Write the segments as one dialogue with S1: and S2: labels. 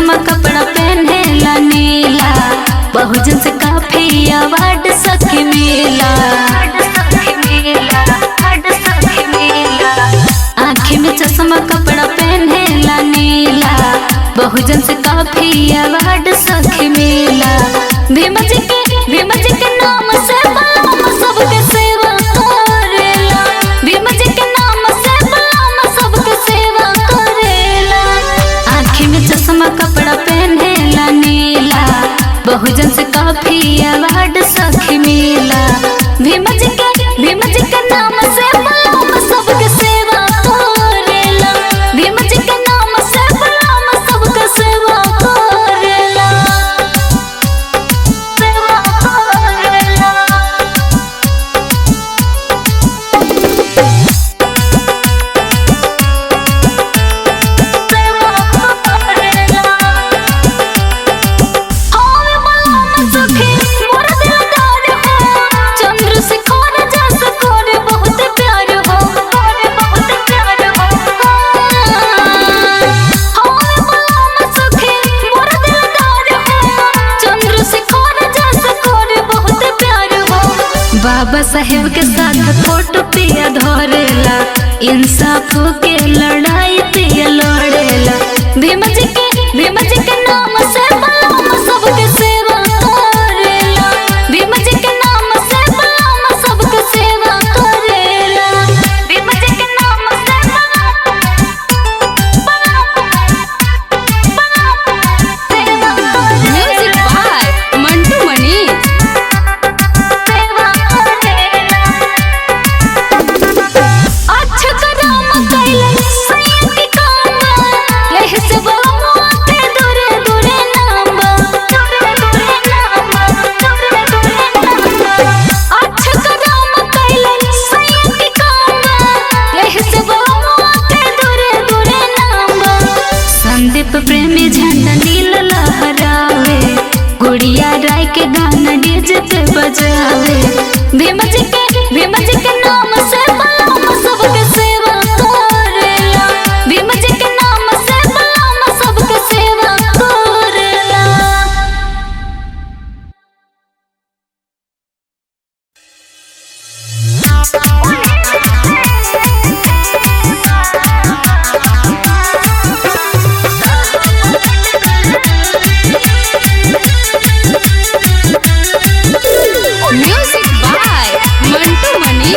S1: चश्मा कपड़ा पहनेला नीला, बहुजन से काफी अवार्ड सखी मिला। आँखें में चश्मा कपड़ा पहनेला नीला, बहुजन से काफी अवार्ड सखी मिला। भीम जी के नाम से बलम सबके सेवा करेला, भीम जी के नाम से बलम सबके सेवा करेला। आँखें में चश्मा कपड़ा पहनेला नीला, बहुजन से काफी अवार्ड सखी मिला। भीम जी के नाम से बलम सबके सेवा करेला, भीम जी के नाम से बलम सबके सेवा करेला, सेवा करेला। बाबा साहेब के साथ फोटो पिया धरेला, इंसाफ के लड़ाई पिया लड़ेला। भीम जी के नाम से बलम सबके सेवा करेला, भीम जी के नाम से बलम सबके सेवा करेला, भीम जी के नाम से
S2: म्यूजिक बाय मंटू मनी।
S1: प्रेमी झंडा नील लहरावे, गुड़िया राय के गाना डीजे पे बजावे। भीम जी के नाम से बलम सबके सेवा करेला, भीम जी के नाम से बलम सबके सेवा करेला।
S2: म्यूजिक बाय मंटू मनी।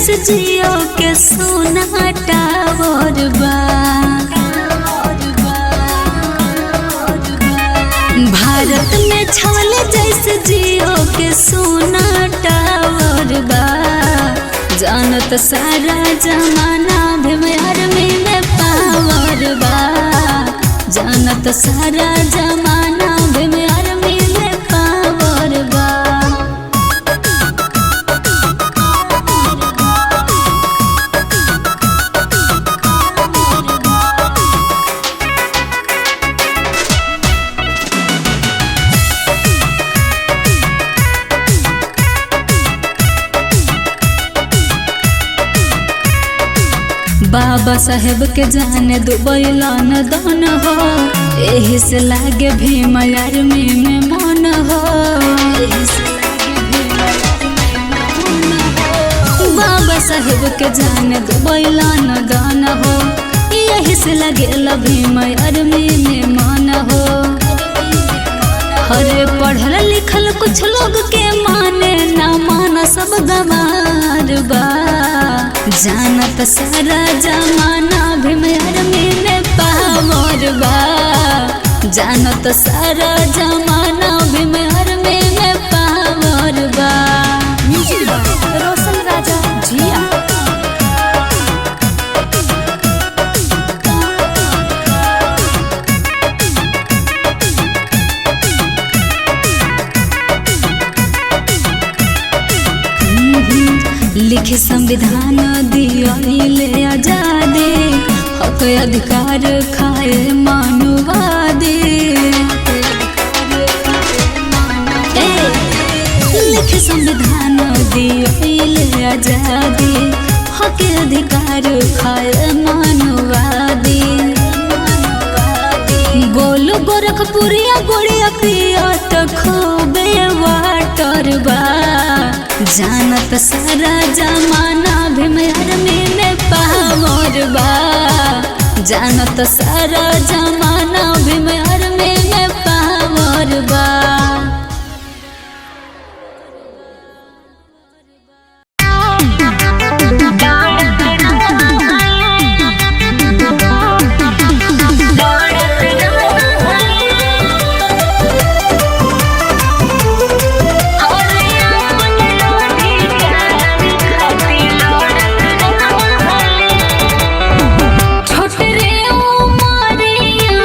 S1: जैसे जियो के सोना टावर बा। भारत में छावल जैसे जियो के सोना टावर बा। जानत सारा जमाना भीम आर्मी में पावर बा। जानत सारा जमाना भीम आर्मी में पावर बा। बाबा साहेब के जाने दुबैला न दान हो। एही से लागे भीम आर्मी में मन हो। बाबा साहेब के जाने दुबैला न दान हो। यही से लगे भीम आर्मी में मन हो। अरे पढ़ल लिखल कुछ लोग के माने ना माना सब गवार बा। जानत सारा जमाना भीम आर्मी में पावर बा। जानत सारा जमाना भीम आर्मी में पावर बा। रोशन राजा जिया। लिखे संविधान दिले आजादी। हक अधिकार खाए मानवादी। लिखे संविधान दिले आजादी। हक अधिकार खाए मानवादी। गोल गोरखपुरिया गोड़िया पिया तो खूबे वाटर बा। जानत सारा जमाना भीम आर्मी में पावर बा। जानत सारा जमाना भीम आर्मी में पावर बा।
S3: छोटे रे ओ मारिया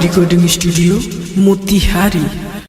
S3: रिकॉर्डिंग स्टूडियो मोतिहारी।